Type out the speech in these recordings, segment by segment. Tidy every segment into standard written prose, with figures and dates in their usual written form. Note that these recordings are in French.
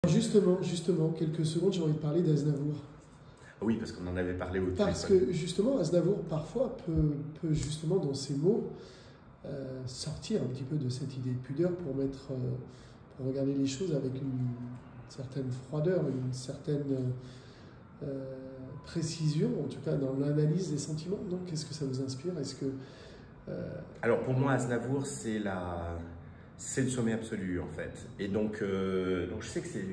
Justement, quelques secondes, j'ai envie de parler d'Aznavour. Oui, parce qu'on en avait parlé au Parce téléphone. que justement, Aznavour, parfois, peut justement, dans ses mots, sortir un petit peu de cette idée de pudeur pour regarder les choses avec une certaine froideur, une certaine précision, en tout cas dans l'analyse des sentiments. Donc, qu'est-ce que ça vous inspire? Est-ce que Alors pour moi, Aznavour, c'est le sommet absolu en fait. Et donc je sais que c'est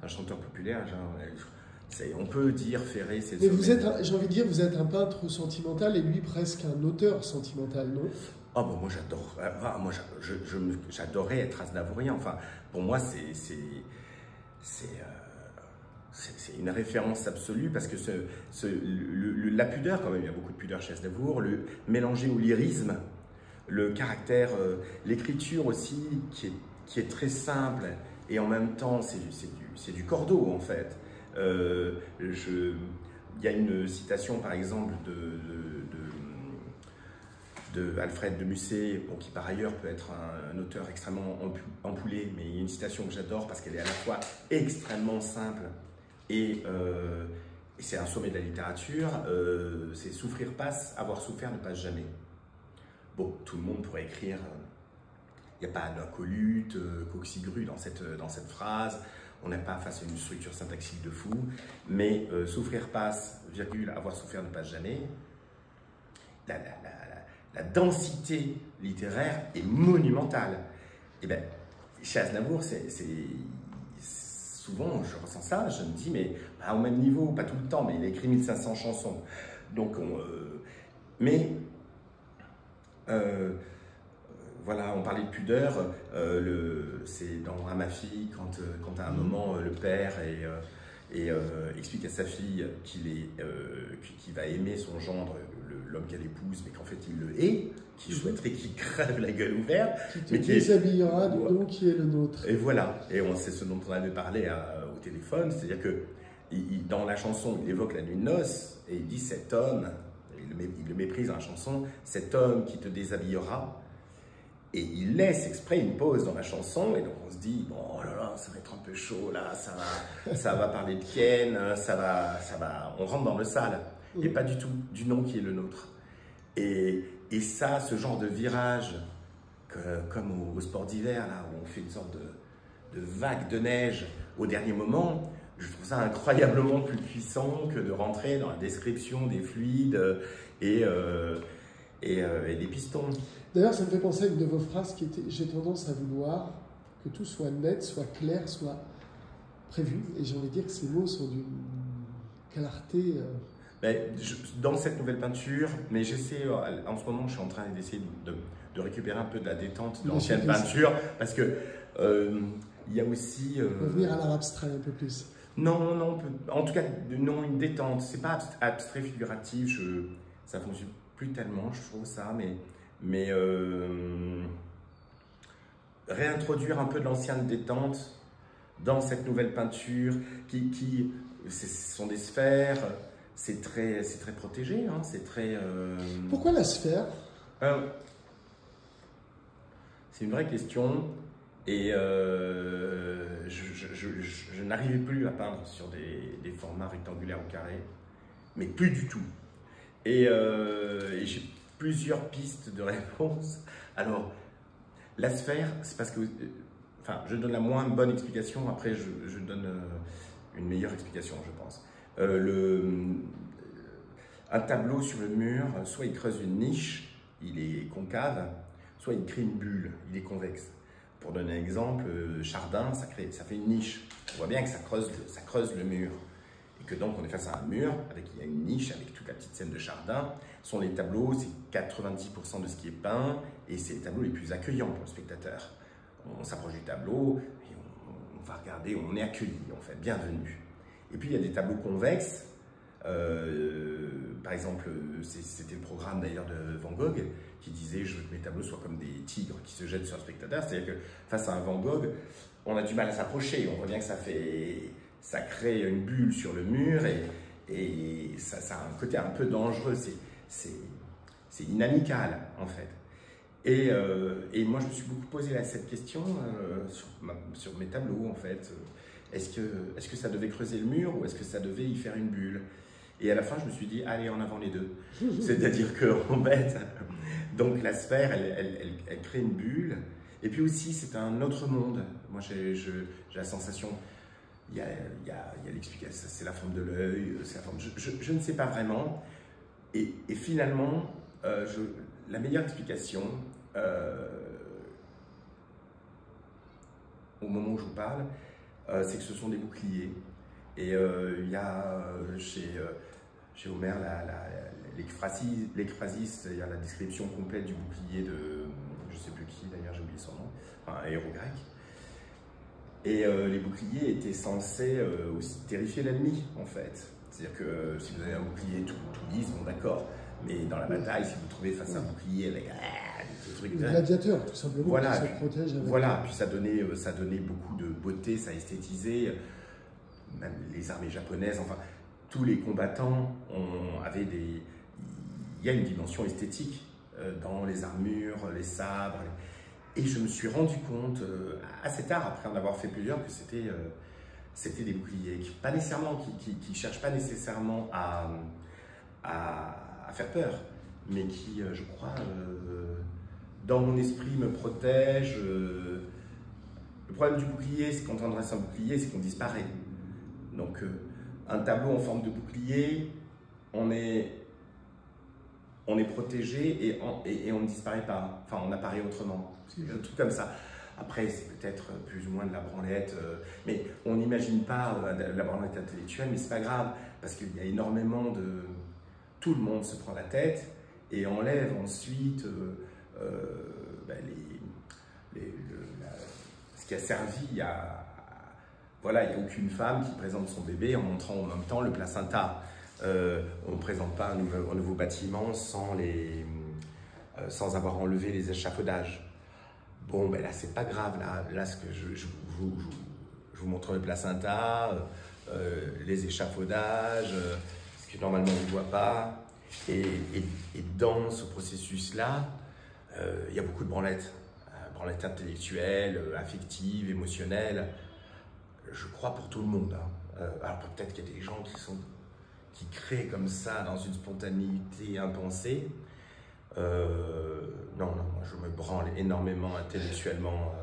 un chanteur populaire. On peut dire Ferré, c'est le mais sommet. j'ai envie de dire, vous êtes un peintre sentimental et lui presque un auteur sentimental, non? Oh ben moi j'adore. J'adorais être aznavourien. Enfin, pour moi c'est une référence absolue parce que la pudeur, quand même, il y a beaucoup de pudeur chez Aznavour, le mélangé au lyrisme, le caractère, l'écriture aussi qui est très simple et en même temps c'est du cordeau en fait. Il y a une citation par exemple de Alfred de Musset, bon, qui par ailleurs peut être un auteur extrêmement ampoulé, mais il y a une citation que j'adore parce qu'elle est à la fois extrêmement simple et c'est un sommet de la littérature, c'est souffrir passe, avoir souffert ne passe jamais. Bon, tout le monde pourrait écrire, il n'y a pas d'incolute, coxigru dans cette phrase, on n'est pas face à une structure syntaxique de fou, mais souffrir passe, virgule, avoir souffert ne passe jamais. La densité littéraire est monumentale. Et bien, chez Aznavour, souvent, je ressens ça, je me dis, mais au même niveau, pas tout le temps, mais il a écrit 1500 chansons. Donc, voilà, on parlait de pudeur, c'est dans À ma fille, quand à un moment, le père explique à sa fille qu'il va aimer son gendre, l'homme qu'elle épouse, mais qu'en fait il le hait, qu'il souhaiterait qu'il crève la gueule ouverte. Qui te déshabillera du nom qui est le nôtre. Et voilà, et c'est ce dont on avait parlé au téléphone, c'est-à-dire que dans la chanson, il évoque la nuit de noces, et il dit cet homme, il le méprise dans la chanson, cet homme qui te déshabillera, et il laisse exprès une pause dans la chanson, et donc on se dit, bon, oh là là, ça va être un peu chaud, là, ça va parler de Ken, on rentre dans le sale, et pas du tout, du nom qui est le nôtre. Et ça, ce genre de virage, comme au sport d'hiver, là, où on fait une sorte de vague de neige au dernier moment, je trouve ça incroyablement plus puissant que de rentrer dans la description des fluides et des pistons. D'ailleurs, ça me fait penser à une de vos phrases qui était « J'ai tendance à vouloir que tout soit net, soit clair, soit prévu ». Et j'ai envie de dire que ces mots sont d'une clarté... Dans cette nouvelle peinture, mais j'essaie, en ce moment, je suis en train d'essayer de récupérer un peu de la détente de l'ancienne peinture, parce que il y a aussi... revenir à l'art abstrait un peu plus. Non, en tout cas, non, une détente. C'est pas abstrait figuratif, ça ne fonctionne plus tellement, je trouve ça, mais réintroduire un peu de l'ancienne détente dans cette nouvelle peinture, ce sont des sphères, c'est très protégé, hein, c'est très... Pourquoi la sphère? C'est une vraie question. Et je n'arrivais plus à peindre sur des formats rectangulaires ou carrés, mais plus du tout. Et j'ai plusieurs pistes de réponse. Alors, la sphère, c'est parce que... Enfin, je donne la moins bonne explication, après je donne une meilleure explication, je pense. Un tableau sur le mur, soit il creuse une niche, il est concave, soit il crée une bulle, il est convexe. Pour donner un exemple, Chardin, ça fait une niche. On voit bien que ça creuse le mur. Et que donc on est face à un mur, il y a une niche avec toute la petite scène de Chardin. Ce sont les tableaux, c'est 90% de ce qui est peint, et c'est les tableaux les plus accueillants pour le spectateur. On s'approche du tableau, et on va regarder, on est accueilli, en fait, bienvenue. Et puis il y a des tableaux convexes. Par exemple, c'était le programme d'ailleurs de Van Gogh qui disait « Je veux que mes tableaux soient comme des tigres qui se jettent sur le spectateur ». C'est-à-dire que face à un Van Gogh, on a du mal à s'approcher. On voit bien que ça crée une bulle sur le mur et ça a un côté un peu dangereux. C'est inamical en fait. Et moi, je me suis beaucoup posé cette question sur mes tableaux en fait. est-ce que ça devait creuser le mur ou est-ce que ça devait y faire une bulle? Et à la fin, je me suis dit, allez, en avant les deux. C'est-à-dire qu'en fait, donc la sphère, elle crée une bulle. Et puis aussi, c'est un autre monde. Moi, j'ai la sensation, il y a l'explication, c'est la forme de l'œil, je ne sais pas vraiment. Et finalement, la meilleure explication, au moment où je vous parle, c'est que ce sont des boucliers. Et il y a chez Homère l'Ekphrasis, il y a la description complète du bouclier de, je ne sais plus qui d'ailleurs, j'ai oublié son nom, enfin, un héros grec. Et les boucliers étaient censés aussi terrifier l'ennemi, en fait. C'est-à-dire que si vous avez un bouclier tout lisse, bon d'accord, mais dans la bataille, si vous trouvez face à un bouclier avec des trucs... Le gladiateur, tout simplement, voilà, qui se protège avec... Voilà, puis ça donnait beaucoup de beauté, ça esthétisait, même les armées japonaises, enfin, tous les combattants avaient des... Il y a une dimension esthétique dans les armures, les sabres... Et je me suis rendu compte, assez tard, après en avoir fait plusieurs, que c'était des boucliers qui cherchent pas nécessairement à faire peur, mais qui, je crois, dans mon esprit, me protègent. Le problème du bouclier, c'est quand on dresse un bouclier, c'est qu'on disparaît. Donc, un tableau en forme de bouclier, on est protégé et on ne disparaît pas. Enfin, on apparaît autrement. Un truc comme ça. Après, c'est peut-être plus ou moins de la branlette, mais on n'imagine pas la branlette intellectuelle, mais c'est pas grave, parce qu'il y a énormément de... Tout le monde se prend la tête et enlève ensuite ce qui a servi à... Voilà, il n'y a aucune femme qui présente son bébé en montrant en même temps le placenta. On ne présente pas un nouveau bâtiment sans avoir enlevé les échafaudages. Bon, ben là, c'est pas grave. Là ce que je vous montre le placenta, les échafaudages, ce que normalement on ne voit pas. Et dans ce processus-là, il y a beaucoup de branlettes. Branlettes intellectuelles, affectives, émotionnelles. Je crois pour tout le monde. Hein. Alors peut-être qu'il y a des gens qui créent comme ça, dans une spontanéité impensée. Non, moi je me branle énormément intellectuellement.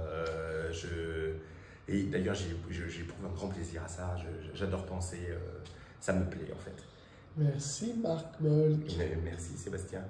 Et d'ailleurs, j'éprouve un grand plaisir à ça. J'adore penser. Ça me plaît en fait. Merci Marc Molck. Merci Sébastien.